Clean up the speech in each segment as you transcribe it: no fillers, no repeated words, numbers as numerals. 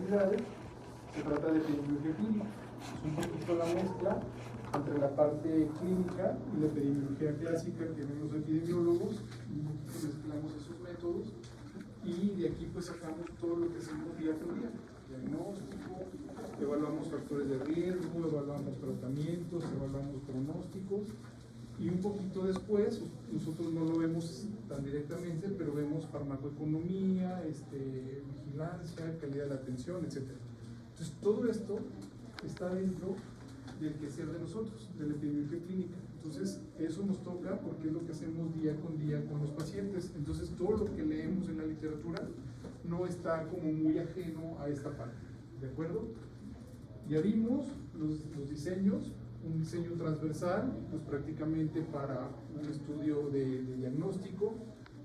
unidades, se trata de epidemiología clínica. Es un poquito la mezcla entre la parte clínica y la epidemiología clásica que ven los epidemiólogos, un poquito mezclamos esos métodos y de aquí pues sacamos todo lo que hacemos día con día: diagnóstico, evaluamos factores de riesgo, evaluamos tratamientos, evaluamos pronósticos, y un poquito después, nosotros no lo vemos tan directamente, pero vemos farmacoeconomía, vigilancia, calidad de la atención, etc. Entonces todo esto está dentro del quehacer de nosotros, de la epidemiología clínica. Entonces eso nos toca porque es lo que hacemos día con los pacientes. Entonces todo lo que leemos en la literatura no está como muy ajeno a esta parte, ¿de acuerdo? Ya vimos los diseños, un diseño transversal, pues prácticamente para un estudio de diagnóstico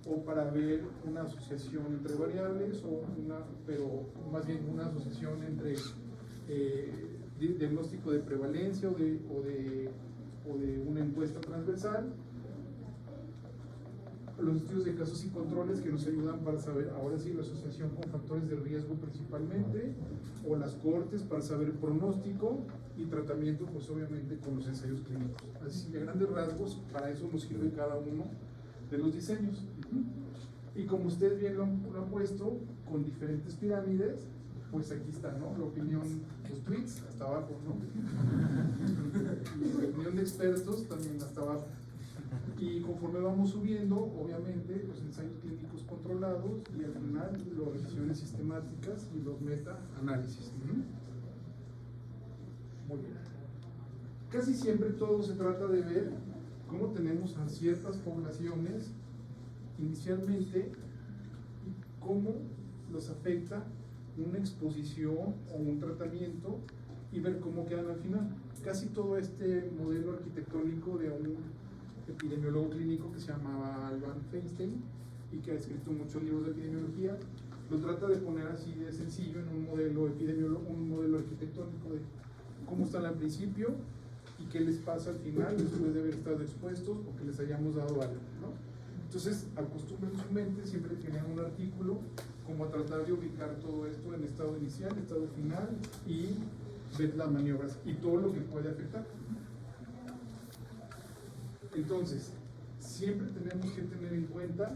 o para ver una asociación entre variables, pero más bien una asociación entre diagnóstico de prevalencia o de una encuesta transversal. Los estudios de casos y controles que nos ayudan para saber, ahora sí, la asociación con factores de riesgo principalmente, o las cortes para saber pronóstico, y tratamiento, pues obviamente con los ensayos clínicos. Así que a grandes rasgos, para eso nos sirve cada uno de los diseños. Y como ustedes bien lo han puesto, con diferentes pirámides, pues aquí está, ¿no? La opinión, los tweets, hasta abajo, ¿no? Y la opinión de expertos también hasta abajo. Y conforme vamos subiendo, obviamente, los ensayos clínicos controlados y al final las revisiones sistemáticas y los meta-análisis. Muy bien. Casi siempre todo se trata de ver cómo tenemos a ciertas poblaciones inicialmente y cómo los afecta una exposición o un tratamiento y ver cómo quedan al final. Casi todo este modelo arquitectónico de un epidemiólogo clínico que se llamaba Alban Feinstein y que ha escrito muchos libros de epidemiología, lo trata de poner así de sencillo en un modelo epidemiólogo, un modelo arquitectónico de cómo están al principio y qué les pasa al final después de haber estado expuestos o que les hayamos dado algo, ¿no? Entonces acostumbren su mente, siempre tienen un artículo, como a tratar de ubicar todo esto en estado inicial, estado final, y ver las maniobras y todo lo que puede afectar. Entonces, siempre tenemos que tener en cuenta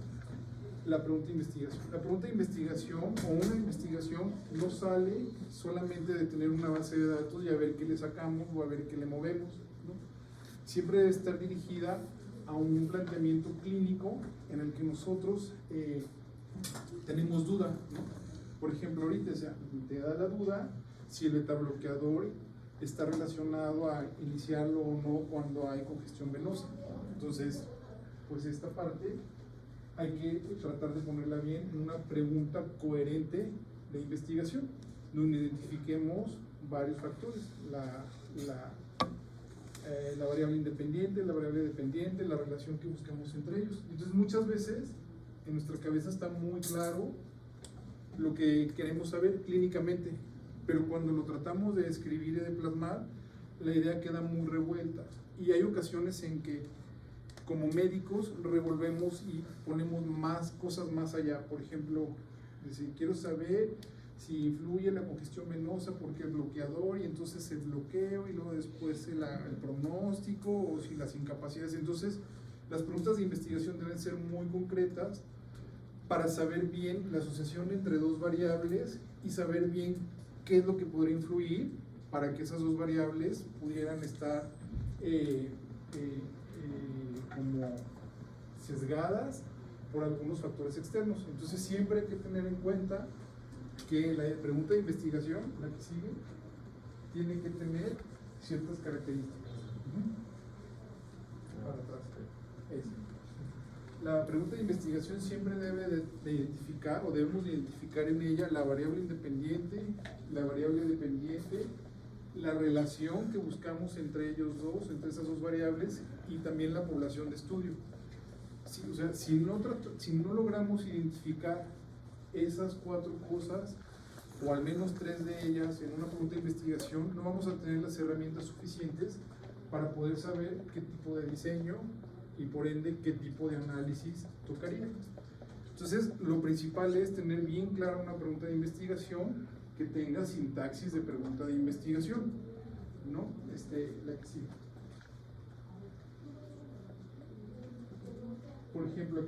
la pregunta de investigación. La pregunta de investigación o una investigación no sale solamente de tener una base de datos y a ver qué le sacamos o a ver qué le movemos, ¿no? Siempre debe estar dirigida a un planteamiento clínico en el que nosotros tenemos duda, ¿no? Por ejemplo, ahorita te da la duda si el betabloqueador está relacionado a iniciarlo o no cuando hay congestión venosa. Entonces, pues esta parte hay que tratar de ponerla bien en una pregunta coherente de investigación, donde identifiquemos varios factores: la variable independiente, la variable dependiente, la relación que buscamos entre ellos. Entonces, muchas veces en nuestra cabeza está muy claro lo que queremos saber clínicamente, pero cuando lo tratamos de escribir y de plasmar, la idea queda muy revuelta. Y hay ocasiones en que, como médicos, revolvemos y ponemos más cosas más allá. Por ejemplo, decir, quiero saber si influye la congestión venosa porque el bloqueador, y entonces el bloqueo, y luego después el pronóstico, o si las incapacidades. Entonces, las preguntas de investigación deben ser muy concretas para saber bien la asociación entre dos variables y saber bien qué es lo que podría influir para que esas dos variables pudieran estar como sesgadas por algunos factores externos. Entonces siempre hay que tener en cuenta que la pregunta de investigación, la que sigue, tiene que tener ciertas características. Para atrás. La pregunta de investigación siempre debe de identificar, o debemos de identificar en ella, la variable independiente, la variable dependiente, la relación que buscamos entre ellos dos, entre esas dos variables, y también la población de estudio. Sí, o sea, si no logramos identificar esas cuatro cosas, o al menos tres de ellas, en una pregunta de investigación, no vamos a tener las herramientas suficientes para poder saber qué tipo de diseño y por ende qué tipo de análisis tocaría. Entonces, lo principal es tener bien clara una pregunta de investigación que tenga sintaxis de pregunta de investigación, ¿no? La que sigue. Por ejemplo,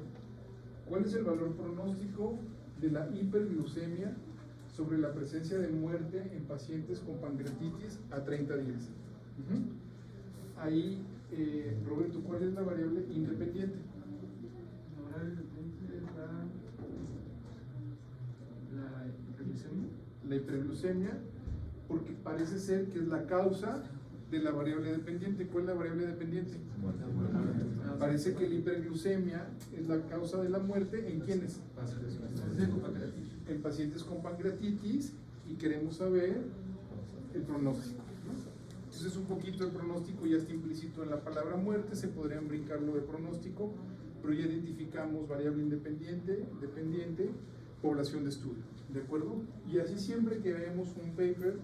¿cuál es el valor pronóstico de la hiperglucemia sobre la presencia de muerte en pacientes con pancreatitis a 30 días? Ahí, Roberto, ¿cuál es la variable independiente? La variable independiente es la hiperglucemia. La hiperglucemia, porque parece ser que es la causa de la variable dependiente. ¿Cuál es la variable dependiente? Parece que la hiperglucemia es la causa de la muerte. ¿En quiénes? En pacientes con pancreatitis, y queremos saber el pronóstico, ¿no? Entonces, un poquito el pronóstico ya está implícito en la palabra muerte, se podrían brincar lo de pronóstico, pero ya identificamos variable independiente, dependiente, población de estudio, ¿de acuerdo? Y así siempre que veamos un paper,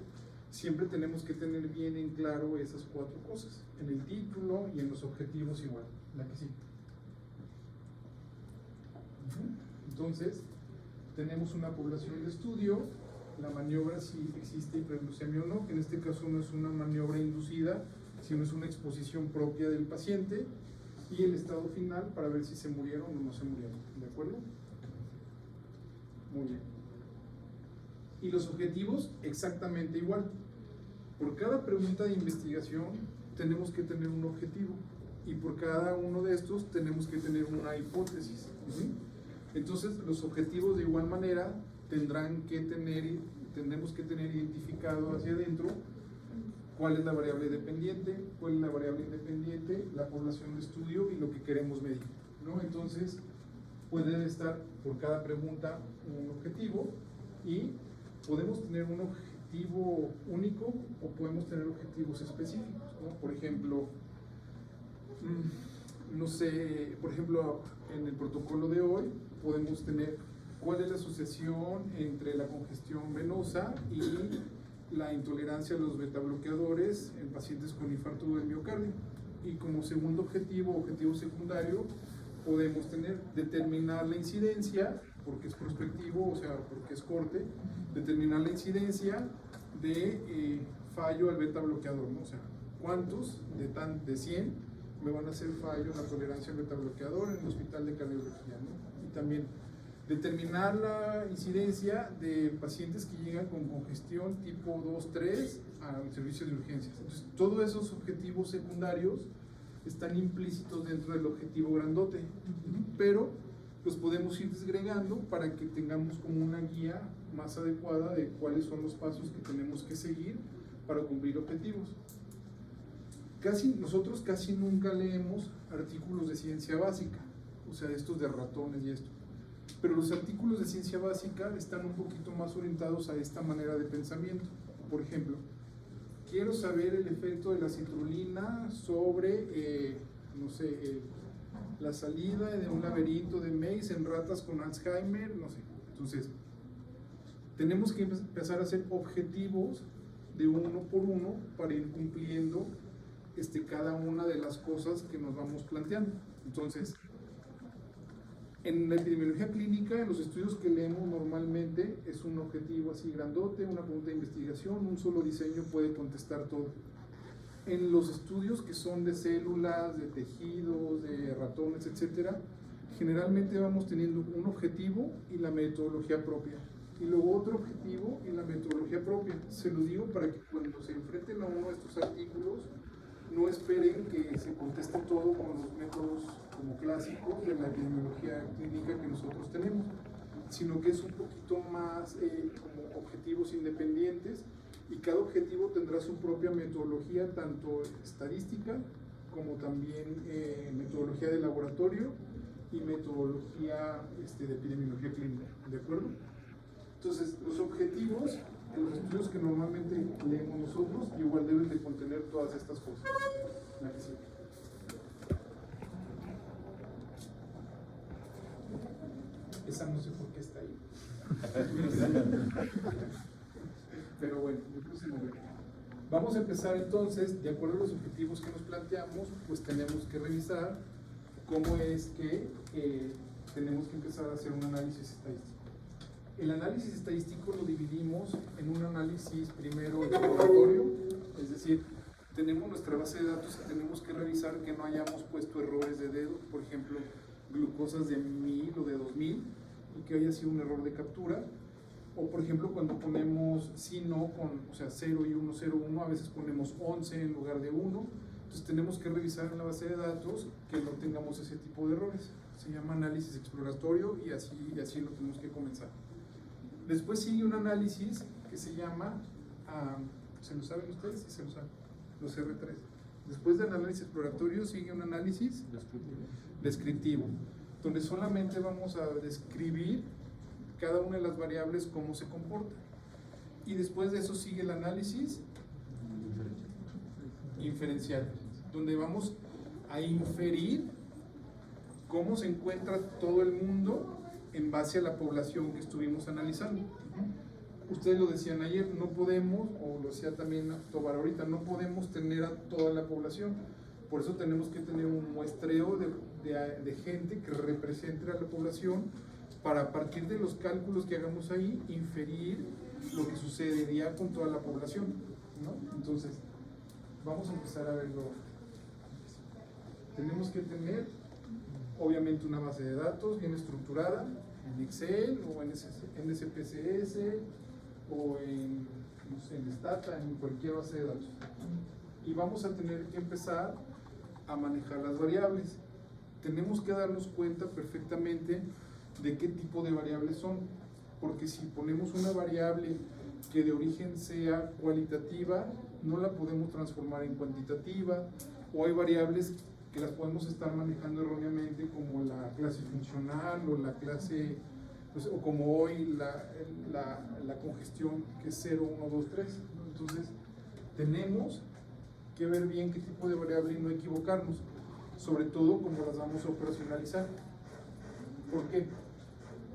siempre tenemos que tener bien en claro esas cuatro cosas, en el título y en los objetivos igual, la que sí. Entonces, tenemos una población de estudio, la maniobra si existe hiperglucemia o no, que en este caso no es una maniobra inducida, sino es una exposición propia del paciente, y el estado final para ver si se murieron o no se murieron, ¿de acuerdo? Muy bien. Y los objetivos exactamente igual. Por cada pregunta de investigación tenemos que tener un objetivo, y por cada uno de estos tenemos que tener una hipótesis. Entonces, los objetivos de igual manera tendremos que tener identificado hacia adentro cuál es la variable dependiente, cuál es la variable independiente, la población de estudio y lo que queremos medir, ¿no? Entonces, pueden estar por cada pregunta un objetivo, y podemos tener un objetivo único o podemos tener objetivos específicos, ¿no? Por ejemplo, no sé, por ejemplo, en el protocolo de hoy podemos tener cuál es la asociación entre la congestión venosa y la intolerancia a los betabloqueadores en pacientes con infarto del miocardio. Y como segundo objetivo secundario, podemos determinar la incidencia, porque es prospectivo, o sea, porque es corte, determinar la incidencia de fallo al betabloqueador, ¿no? O sea, ¿cuántos de 100 me van a hacer fallo en la tolerancia al betabloqueador en el hospital de cardiología, ¿no? Y también determinar la incidencia de pacientes que llegan con congestión tipo 2-3 al servicio de urgencias. Entonces, todos esos objetivos secundarios están implícitos dentro del objetivo grandote, pero los podemos ir desgregando para que tengamos como una guía más adecuada de cuáles son los pasos que tenemos que seguir para cumplir objetivos. Nosotros casi nunca leemos artículos de ciencia básica, o sea, estos de ratones y esto. Pero los artículos de ciencia básica están un poquito más orientados a esta manera de pensamiento. Por ejemplo, quiero saber el efecto de la citrulina sobre, no sé, la salida de un laberinto de Maze en ratas con Alzheimer, no sé. Entonces, tenemos que empezar a hacer objetivos de uno por uno para ir cumpliendo cada una de las cosas que nos vamos planteando. Entonces, en la epidemiología clínica, en los estudios que leemos normalmente, es un objetivo así grandote, una pregunta de investigación, un solo diseño puede contestar todo. En los estudios que son de células, de tejidos, de ratones, etcétera, generalmente vamos teniendo un objetivo y la metodología propia, y luego otro objetivo y la metodología propia. Se lo digo para que cuando se enfrenten a uno de estos artículos, no esperen que se conteste todo con los métodos como clásicos de la epidemiología clínica que nosotros tenemos, sino que es un poquito más como objetivos independientes, y cada objetivo tendrá su propia metodología, tanto estadística como también metodología de laboratorio y metodología de epidemiología clínica, ¿de acuerdo? Entonces, los objetivos en los estudios que normalmente leemos nosotros igual deben de contener todas estas cosas. La que sigue. Esa no sé por qué está ahí. Pero bueno, yo creo que se moverá. Vamos a empezar entonces, de acuerdo a los objetivos que nos planteamos, pues tenemos que revisar cómo es que tenemos que empezar a hacer un análisis estadístico. El análisis estadístico lo dividimos en un análisis primero exploratorio, es decir, tenemos nuestra base de datos y tenemos que revisar que no hayamos puesto errores de dedo, por ejemplo, glucosas de 1000 o de 2000, y que haya sido un error de captura. O por ejemplo, cuando ponemos sí, no, o sea, 0 y 1, 0, 1, a veces ponemos 11 en lugar de 1. Entonces tenemos que revisar en la base de datos que no tengamos ese tipo de errores. Se llama análisis exploratorio y así lo tenemos que comenzar. Después sigue un análisis que se llama, ¿se lo saben ustedes? Sí, se lo saben, los R3. Después del análisis exploratorio sigue un análisis descriptivo, donde solamente vamos a describir cada una de las variables cómo se comporta. Y después de eso sigue el análisis inferencial, donde vamos a inferir cómo se encuentra todo el mundo en base a la población que estuvimos analizando. Ustedes lo decían ayer, no podemos, o lo decía también Tobar ahorita, no podemos tener a toda la población. Por eso tenemos que tener un muestreo de gente que represente a la población, para a partir de los cálculos que hagamos ahí, inferir lo que sucedería con toda la población, ¿no? Entonces, vamos a empezar a verlo. Tenemos que tener, obviamente, una base de datos bien estructurada, en Excel o en SPSS o en Stata, en cualquier base de datos. Y vamos a tener que empezar a manejar las variables. Tenemos que darnos cuenta perfectamente de qué tipo de variables son, porque si ponemos una variable que de origen sea cualitativa, no la podemos transformar en cuantitativa, o hay variables que las podemos estar manejando erróneamente, como la clase funcional o la clase, pues, o como hoy la congestión que es 0, 1, 2, 3. Entonces tenemos que ver bien qué tipo de variable y no equivocarnos, sobre todo cómo las vamos a operacionalizar. ¿Por qué?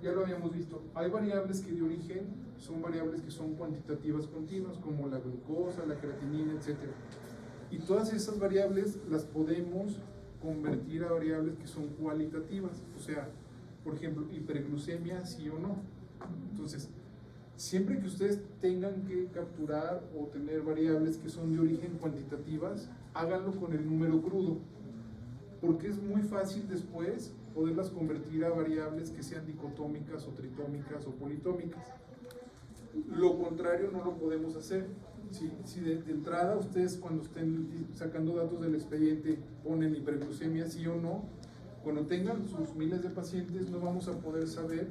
Ya lo habíamos visto, hay variables que de origen son variables que son cuantitativas continuas, como la glucosa, la creatinina, etc. Y todas esas variables las podemos convertir a variables que son cualitativas, o sea, por ejemplo, hiperglucemia, sí o no. Entonces, siempre que ustedes tengan que capturar o tener variables que son de origen cuantitativas, háganlo con el número crudo, porque es muy fácil después poderlas convertir a variables que sean dicotómicas o tritómicas o politómicas. Lo contrario no lo podemos hacer. Si de entrada ustedes, cuando estén sacando datos del expediente, ponen hiperglucemia sí o no, cuando tengan sus miles de pacientes no vamos a poder saber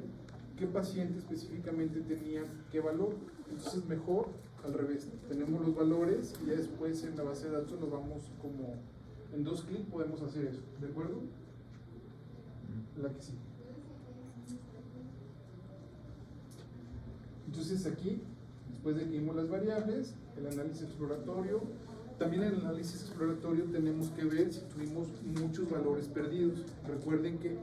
qué paciente específicamente tenía qué valor. Entonces mejor al revés, tenemos los valores y ya después en la base de datos nos vamos como en 2 clics podemos hacer eso, ¿de acuerdo? La que sí. Entonces aquí, después de que vimos las variables, el análisis exploratorio, también en el análisis exploratorio tenemos que ver si tuvimos muchos valores perdidos. Recuerden que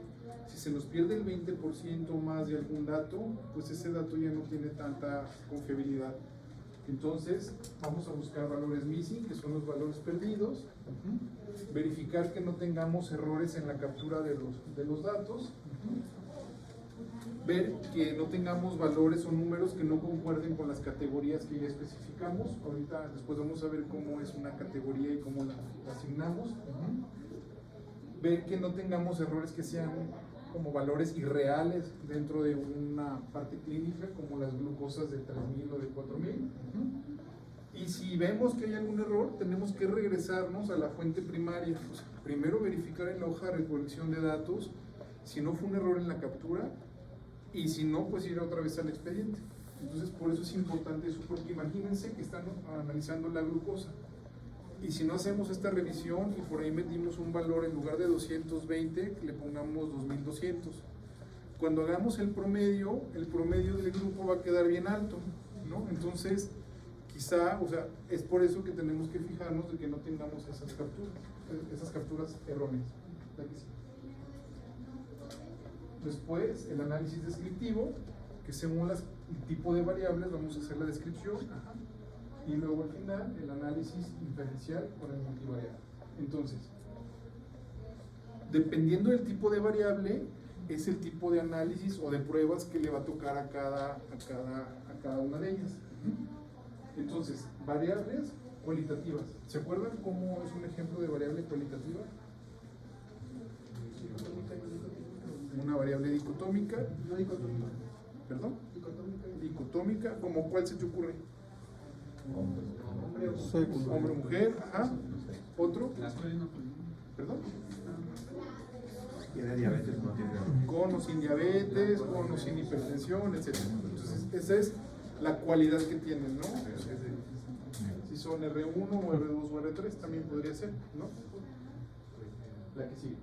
si se nos pierde el 20% más de algún dato, pues ese dato ya no tiene tanta confiabilidad. Entonces vamos a buscar valores missing, que son los valores perdidos, verificar que no tengamos errores en la captura de los datos, ver que no tengamos valores o números que no concuerden con las categorías que ya especificamos. Ahorita después vamos a ver cómo es una categoría y cómo la asignamos. Ver que no tengamos errores que sean como valores irreales dentro de una parte clínica, como las glucosas de 3000 o de 4000. Y si vemos que hay algún error, tenemos que regresarnos a la fuente primaria. O sea, primero verificar en la hoja de recolección de datos si no fue un error en la captura, y si no, pues ir otra vez al expediente. Entonces, por eso es importante eso, porque imagínense que están analizando la glucosa, y si no hacemos esta revisión y por ahí metimos un valor en lugar de 220, que le pongamos 2200. Cuando hagamos el promedio del grupo va a quedar bien alto, ¿no? Entonces, quizá, o sea, es por eso que tenemos que fijarnos de que no tengamos esas capturas erróneas. Después, el análisis descriptivo, que según el tipo de variables vamos a hacer la descripción. Y luego al final, el análisis inferencial con el multivariable. Entonces, dependiendo del tipo de variable, es el tipo de análisis o de pruebas que le va a tocar a cada una de ellas. Entonces, variables cualitativas. ¿Se acuerdan cómo es un ejemplo de variable cualitativa? Una variable dicotómica. No dicotómica. ¿Perdón? Dicotómica. Dicotómica, ¿como cuál se te ocurre? Hombre o Sexo. Hombre o mujer, ajá. ¿Otro? Las flores no ponen. ¿Perdón? Tiene diabetes, no tiene diabetes. Con o sin diabetes, con o sin hipertensión, etc. Entonces, esa es la cualidad que tienen, ¿no? Si son R1 o R2 o R3, también podría ser, ¿no? La que sigue.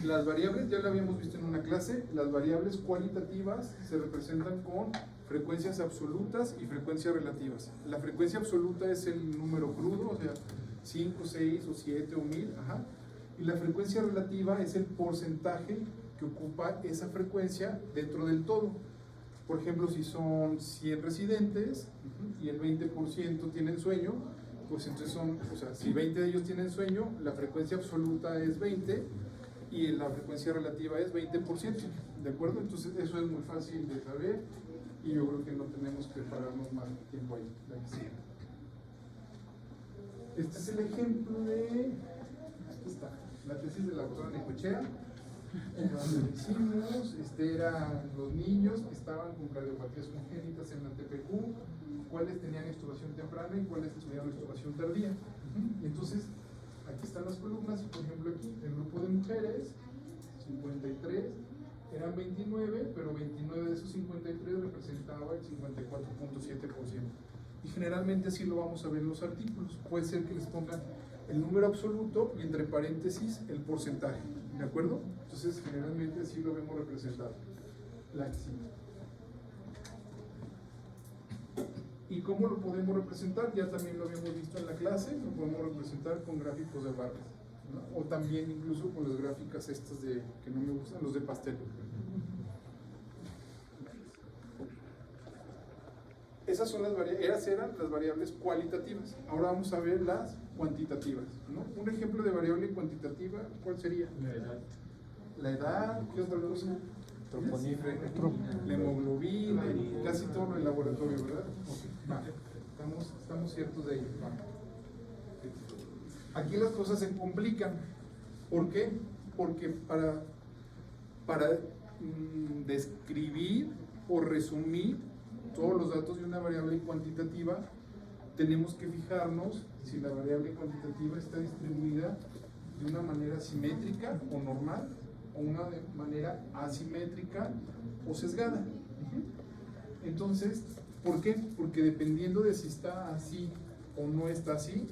Las variables, ya lo habíamos visto en una clase, las variables cualitativas se representan con frecuencias absolutas y frecuencias relativas. La frecuencia absoluta es el número crudo, o sea, 5, 6 o 7 o 1000, ajá. Y la frecuencia relativa es el porcentaje que ocupa esa frecuencia dentro del todo. Por ejemplo, si son 100 residentes y el 20% tienen sueño, pues entonces o sea, si 20 de ellos tienen sueño, la frecuencia absoluta es 20 y la frecuencia relativa es 20%, ¿de acuerdo? Entonces eso es muy fácil de saber y yo creo que no tenemos que pararnos más tiempo ahí. Este es el ejemplo de, aquí está, la tesis de la doctora Necochea. Donde hicimos, eran los niños que estaban con cardiopatías congénitas en la TPQ, cuáles tenían extubación temprana y cuáles tenían extubación tardía. Entonces, aquí están las columnas, por ejemplo aquí, el grupo de mujeres, 53, eran 29, pero 29 de esos 53 representaba el 54.7%. Y generalmente así lo vamos a ver en los artículos. Puede ser que les pongan el número absoluto y entre paréntesis el porcentaje, ¿de acuerdo? Entonces generalmente así lo vemos representado. La que sigue. ¿Y cómo lo podemos representar? Ya también lo habíamos visto en la clase, lo podemos representar con gráficos de barras, ¿no? O también incluso con las gráficas estas de que no me gustan, los de pastel. Esas son eran las variables cualitativas. Ahora vamos a ver las cuantitativas, ¿no? Un ejemplo de variable cuantitativa, ¿cuál sería? La edad. La edad, ¿qué otra cosa? Troponina. La hemoglobina, casi todo en el laboratorio, ¿verdad? Ok, va. Estamos ciertos de ello. Va. Aquí las cosas se complican. ¿Por qué? Porque para describir o resumir todos los datos de una variable cuantitativa, tenemos que fijarnos si la variable cuantitativa está distribuida de una manera simétrica o normal, o una de manera asimétrica o sesgada. Entonces, ¿por qué? Porque dependiendo de si está así o no está así,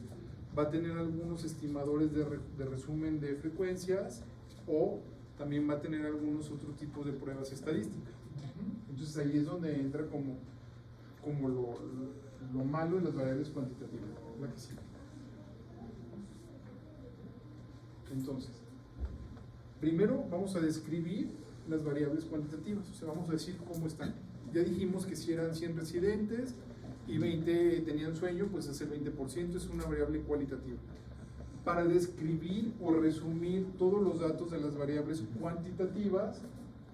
va a tener algunos estimadores de resumen de frecuencias o también va a tener algunos otros tipos de pruebas estadísticas. Entonces ahí es donde entra como lo malo de las variables cuantitativas, la que sigue. Entonces, primero vamos a describir las variables cuantitativas, o sea, vamos a decir cómo están. Ya dijimos que si eran 100 residentes y 20 tenían sueño, pues es el 20%, es una variable cualitativa. Para describir o resumir todos los datos de las variables cuantitativas,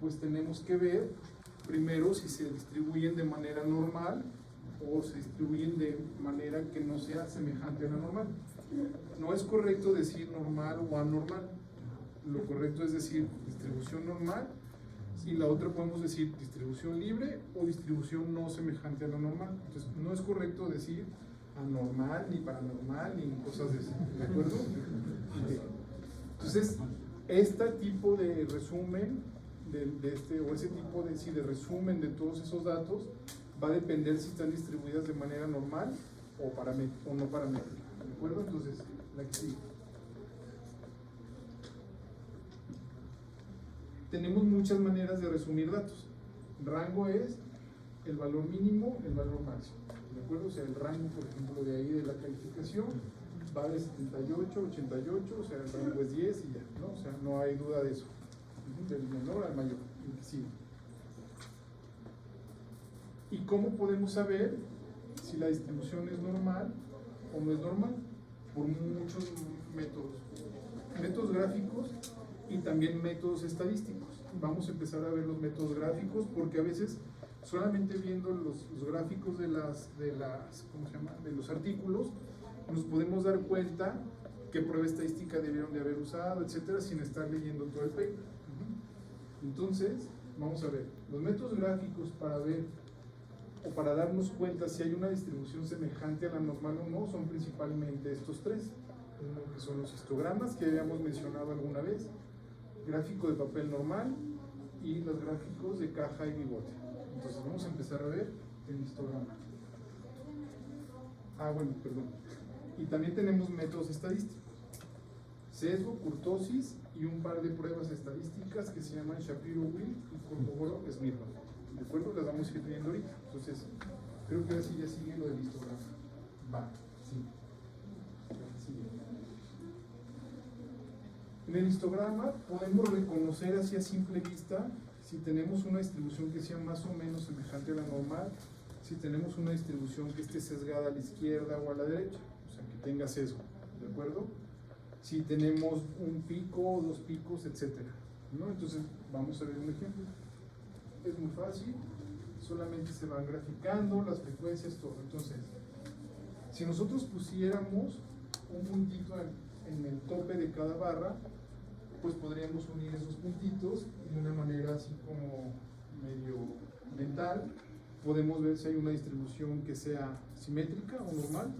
pues tenemos que ver primero si se distribuyen de manera normal o se distribuyen de manera que no sea semejante a la normal. No es correcto decir normal o anormal. Lo correcto es decir distribución normal y la otra podemos decir distribución libre o distribución no semejante a la normal. Entonces no es correcto decir anormal ni paranormal ni cosas de eso, ¿de acuerdo? Entonces este tipo de resumen o ese tipo de resumen de todos esos datos va a depender si están distribuidas de manera normal o no paramétrica, ¿de acuerdo? Entonces la que sigue. Tenemos muchas maneras de resumir datos. Rango es el valor mínimo, el valor máximo, ¿de acuerdo? O sea, el rango, por ejemplo, de ahí de la calificación va de 78 a 88, o sea, el rango es 10 y ya, ¿no? O sea, no hay duda de eso, del menor al mayor, sí. ¿Y cómo podemos saber si la distribución es normal o no es normal? Por muchos métodos. métodos gráficos y también métodos estadísticos. Vamos a empezar a ver los métodos gráficos porque a veces solamente viendo los gráficos de ¿cómo se llama?, de los artículos, nos podemos dar cuenta qué prueba estadística debieron de haber usado, etcétera, sin estar leyendo todo el paper. Entonces, vamos a ver, los métodos gráficos para ver o para darnos cuenta si hay una distribución semejante a la normal o no, son principalmente estos tres, que son los histogramas que habíamos mencionado alguna vez, gráfico de papel normal y los gráficos de caja y bigote. Entonces vamos a empezar a ver el histograma. Bueno, perdón. Y también tenemos métodos estadísticos, sesgo, kurtosis y un par de pruebas estadísticas que se llaman Shapiro-Wilk y Kolmogorov-Smirnov. ¿De acuerdo? Las vamos a ir viendo ahorita. Entonces, creo que ahora sí ya sigue lo del histograma. Va, sí. Sigue. En el histograma podemos reconocer así a simple vista si tenemos una distribución que sea más o menos semejante a la normal, si tenemos una distribución que esté sesgada a la izquierda o a la derecha, o sea, que tenga sesgo, ¿de acuerdo? Si tenemos un pico, dos picos, etcétera, ¿no? Entonces, vamos a ver un ejemplo. Es muy fácil, solamente se van graficando las frecuencias, todo. Entonces, si nosotros pusiéramos un puntito en el tope de cada barra, pues podríamos unir esos puntitos y de una manera así como medio mental podemos ver si hay una distribución que sea simétrica o normal,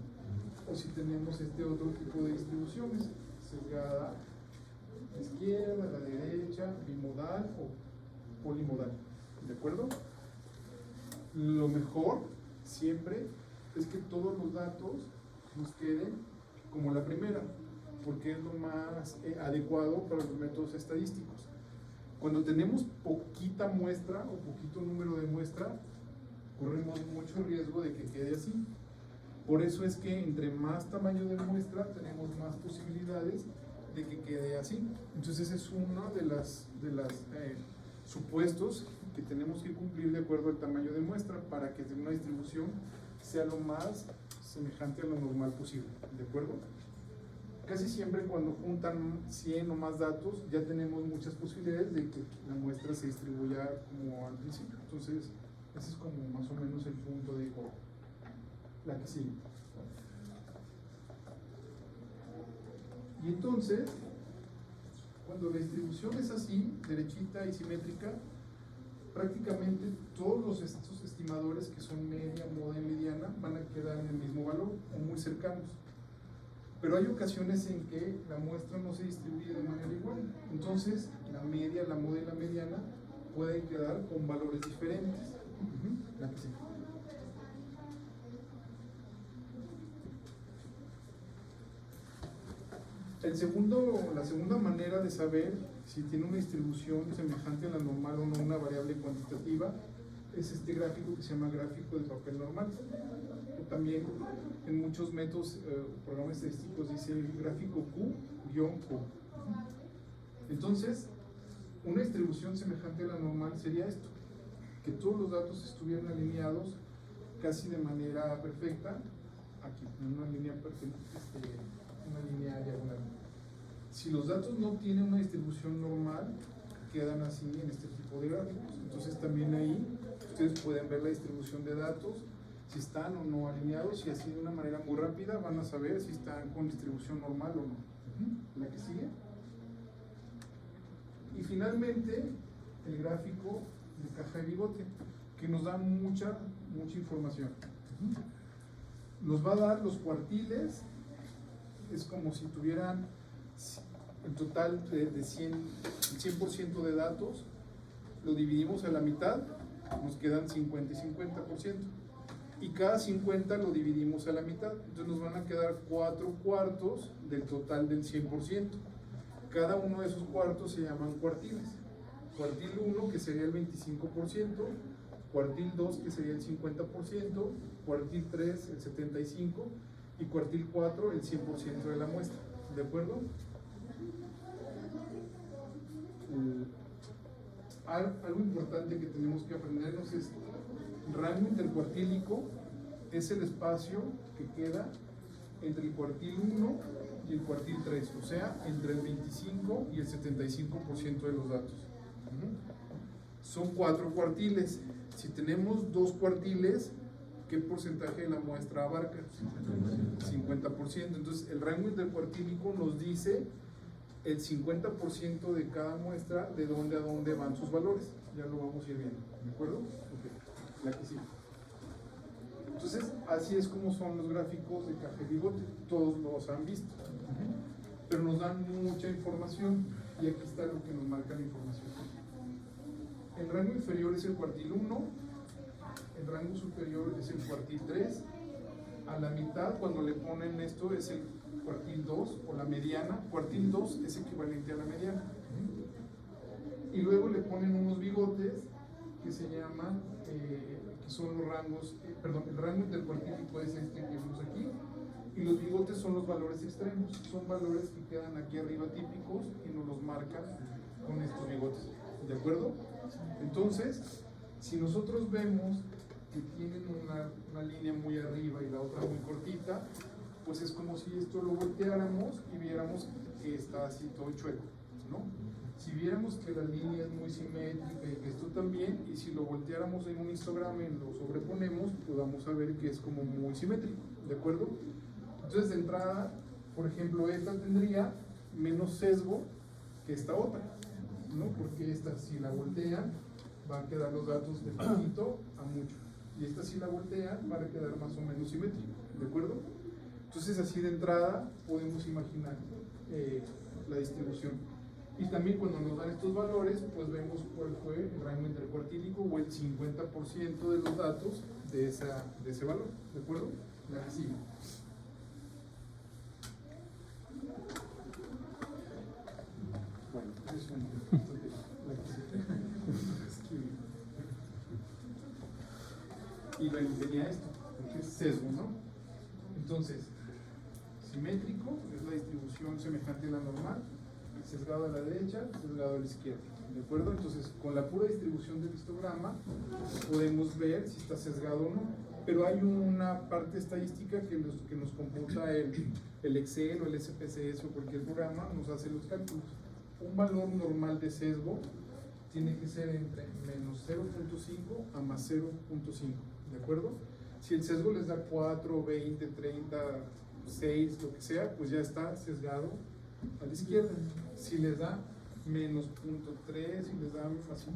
o si tenemos este otro tipo de distribuciones, sesgada a la izquierda, a la derecha, bimodal o polimodal. ¿De acuerdo? Lo mejor siempre es que todos los datos nos queden como la primera, porque es lo más adecuado para los métodos estadísticos. Cuando tenemos poquita muestra o poquito número de muestra, corremos mucho riesgo de que quede así. Por eso es que entre más tamaño de muestra tenemos más posibilidades de que quede así. Entonces ese es uno de las supuestos que tenemos que cumplir de acuerdo al tamaño de muestra para que una distribución sea lo más semejante a lo normal posible. ¿De acuerdo? Casi siempre cuando juntan 100 o más datos ya tenemos muchas posibilidades de que la muestra se distribuya como al principio. Entonces ese es como más o menos el punto de la que sigue. Y entonces, cuando la distribución es así, derechita y simétrica, prácticamente todos estos estimadores que son media, moda y mediana van a quedar en el mismo valor o muy cercanos. Pero hay ocasiones en que la muestra no se distribuye de manera igual. Entonces, la media, la moda y la mediana pueden quedar con valores diferentes. La que sigue. La segunda manera de saber si tiene una distribución semejante a la normal o no, una variable cuantitativa, es este gráfico que se llama gráfico de papel normal. O también en muchos métodos, programas estadísticos dice el gráfico Q-Q. Entonces, una distribución semejante a la normal sería esto, que todos los datos estuvieran alineados casi de manera perfecta, aquí, en una línea perfecta, una línea diagonal. Si los datos no tienen una distribución normal, quedan así en este tipo de gráficos. Entonces también ahí ustedes pueden ver la distribución de datos, si están o no alineados, y así de una manera muy rápida van a saber si están con distribución normal o no. La que sigue. Y finalmente, el gráfico de caja de bigote, que nos da mucha información. Nos va a dar los cuartiles, es como si tuvieran el total de 100% de datos, lo dividimos a la mitad, nos quedan 50 y 50%. Y cada 50 lo dividimos a la mitad, entonces nos van a quedar 4 cuartos del total del 100%. Cada uno de esos cuartos se llaman cuartiles. Cuartil 1, que sería el 25%, cuartil 2, que sería el 50%, cuartil 3, el 75%, y cuartil 4, el 100% de la muestra. ¿De acuerdo? Algo importante que tenemos que aprendernos es el rango intercuartílico es el espacio que queda entre el cuartil 1 y el cuartil 3, o sea, entre el 25 y el 75% de los datos. Son 4 cuartiles. Si tenemos 2 cuartiles, ¿qué porcentaje de la muestra abarca? 50%. Entonces, el rango intercuartílico nos dice el 50% de cada muestra, de dónde a dónde van sus valores. Ya lo vamos a ir viendo, ¿de acuerdo? Ok, la que sigue. Entonces, así es como son los gráficos de café bigote. Todos los han visto. Pero nos dan mucha información. Y aquí está lo que nos marca la información. El rango inferior es el cuartil 1. El rango superior es el cuartil 3. A la mitad, cuando le ponen esto, es el cuartil 2 o la mediana. Cuartil 2 es equivalente a la mediana. Y luego le ponen unos bigotes que se llaman, que son los rangos, el rango intercuartílico es este que vemos aquí. Y los bigotes son los valores extremos. Son valores que quedan aquí arriba típicos y nos los marcan con estos bigotes. ¿De acuerdo? Entonces, si nosotros vemos que tienen una línea muy arriba y la otra muy cortita, pues es como si esto lo volteáramos y viéramos que está así todo chueco, ¿no? Si viéramos que la línea es muy simétrica y que esto también, y si lo volteáramos en un histograma y lo sobreponemos, pues vamos a ver que es como muy simétrico, ¿de acuerdo? Entonces, de entrada, por ejemplo, esta tendría menos sesgo que esta otra, ¿no? Porque esta, si la voltean, van a quedar los datos de poquito a mucho. Y esta, si la voltean, van a quedar más o menos simétrico, ¿de acuerdo? Entonces, así de entrada, podemos imaginar la distribución. Y también cuando nos dan estos valores, pues vemos cuál fue el rango intercuartílico o el 50% de los datos de ese valor, ¿de acuerdo? La que sigue. Bueno, es y venía esto, que es sesgo, ¿no? Entonces, simétrico es la distribución semejante a la normal, sesgado a la derecha, sesgado a la izquierda, ¿de acuerdo? Entonces, con la pura distribución del histograma podemos ver si está sesgado o no, pero hay una parte estadística que nos computa el Excel o el SPSS o cualquier programa, nos hace los cálculos. Un valor normal de sesgo tiene que ser entre menos 0.5 a más 0.5, ¿de acuerdo? Si el sesgo les da 4, 20, 30, 6, lo que sea, pues ya está sesgado a la izquierda. Si les da menos 0.3, si les da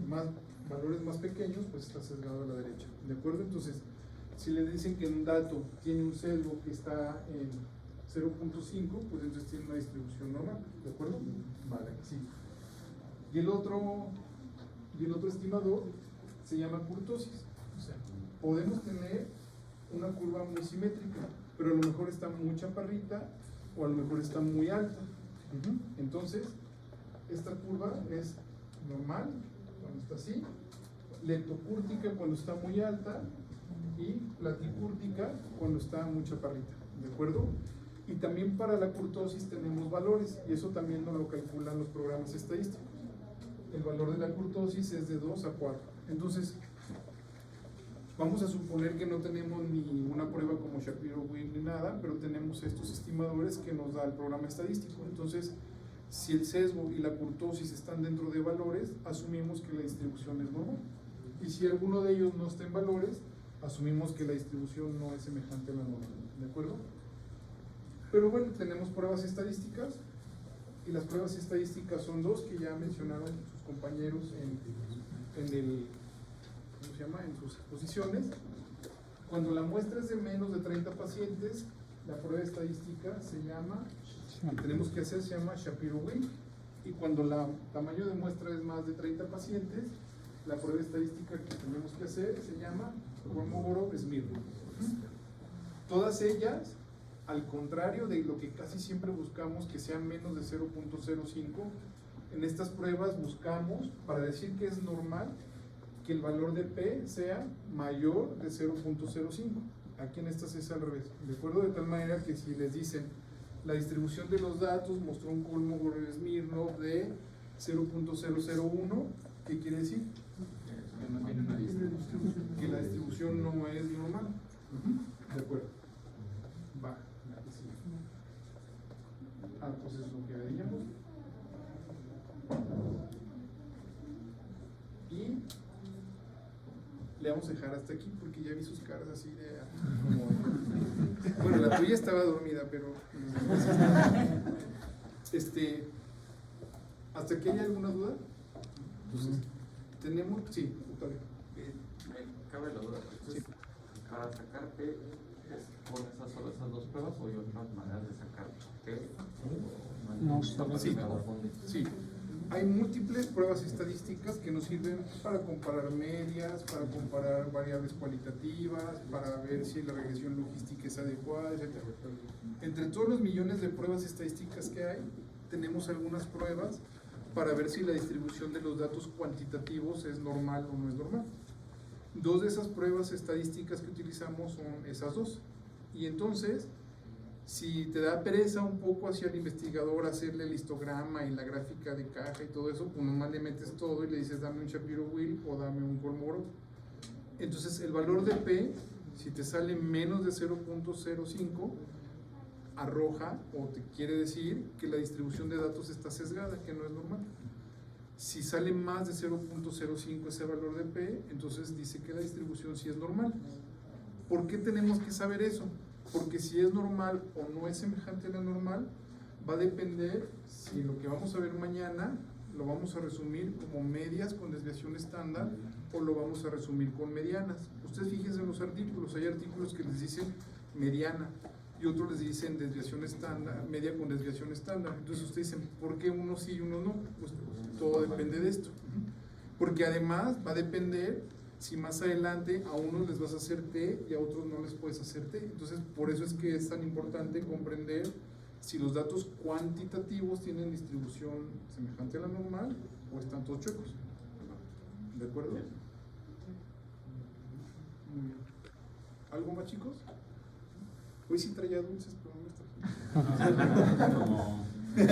más valores más pequeños, pues está sesgado a la derecha, ¿de acuerdo? Entonces, si les dicen que un dato tiene un sesgo que está en 0.5, pues entonces tiene una distribución normal, ¿de acuerdo? Vale, sí. Y el otro estimador se llama kurtosis. O sea, podemos tener una curva muy simétrica, pero a lo mejor está muy chaparrita o a lo mejor está muy alta. Entonces, esta curva es normal cuando está así, leptocúrtica cuando está muy alta y platicúrtica cuando está muy chaparrita, ¿de acuerdo? Y también para la kurtosis tenemos valores y eso también nos lo calculan los programas estadísticos. El valor de la kurtosis es de 2 a 4. Entonces, vamos a suponer que no tenemos ni una prueba como Shapiro-Wilk ni nada, pero tenemos estos estimadores que nos da el programa estadístico. Entonces, si el sesgo y la kurtosis están dentro de valores, asumimos que la distribución es normal. Y si alguno de ellos no está en valores, asumimos que la distribución no es semejante a la normal. ¿De acuerdo? Pero bueno, tenemos pruebas estadísticas. Y las pruebas estadísticas son dos que ya mencionaron sus compañeros en sus exposiciones. Cuando la muestra es de menos de 30 pacientes, la prueba estadística se llama, que tenemos que hacer, se llama Shapiro-Wilk. Y cuando el tamaño de muestra es más de 30 pacientes, la prueba estadística que tenemos que hacer se llama Kolmogorov-Smirnov. Todas ellas, al contrario de lo que casi siempre buscamos, que sean menos de 0.05, en estas pruebas buscamos, para decir que es normal, que el valor de P sea mayor de 0.05. Aquí en estas es al revés, ¿de acuerdo? De tal manera que si les dicen la distribución de los datos mostró un Kolmogorov-Smirnov de 0.001, ¿qué quiere decir? Que la distribución no es normal. De acuerdo. Va. aquí. Le vamos a dejar hasta aquí porque ya vi sus caras así de... Bueno, la tuya estaba dormida, pero... ¿Hasta aquí hay alguna duda? Entonces, tenemos... Sí, Octavio. Me cabe la duda. Entonces, para sacar P, ¿con esas solo esas dos pruebas o hay otras maneras de sacar P? No, sí. Hay múltiples pruebas estadísticas que nos sirven para comparar medias, para comparar variables cualitativas, para ver si la regresión logística es adecuada, etc. Entre todos los millones de pruebas estadísticas que hay, tenemos algunas pruebas para ver si la distribución de los datos cuantitativos es normal o no es normal. Dos de esas pruebas estadísticas que utilizamos son esas dos. Y entonces, si te da pereza un poco hacia el investigador hacerle el histograma y la gráfica de caja y todo eso, pues nomás le metes todo y le dices dame un Shapiro-Wilk o dame un Kolmogorov. Entonces el valor de P, si te sale menos de 0.05, arroja o te quiere decir que la distribución de datos está sesgada, que no es normal. Si sale más de 0.05 ese valor de P, entonces dice que la distribución sí es normal. ¿Por qué tenemos que saber eso? Porque si es normal o no es semejante a la normal, va a depender si lo que vamos a ver mañana lo vamos a resumir como medias con desviación estándar o lo vamos a resumir con medianas. Ustedes fíjense en los artículos, hay artículos que les dicen mediana y otros les dicen desviación estándar, media con desviación estándar. Entonces ustedes dicen, ¿por qué uno sí y uno no? Pues todo depende de esto. Porque además va a depender si más adelante a unos les vas a hacer T y a otros no les puedes hacer T. Entonces, por eso es que es tan importante comprender si los datos cuantitativos tienen distribución semejante a la normal o están todos chuecos. ¿De acuerdo? Muy bien. ¿Algo más, chicos? Hoy sí traía dulces, pero no me está.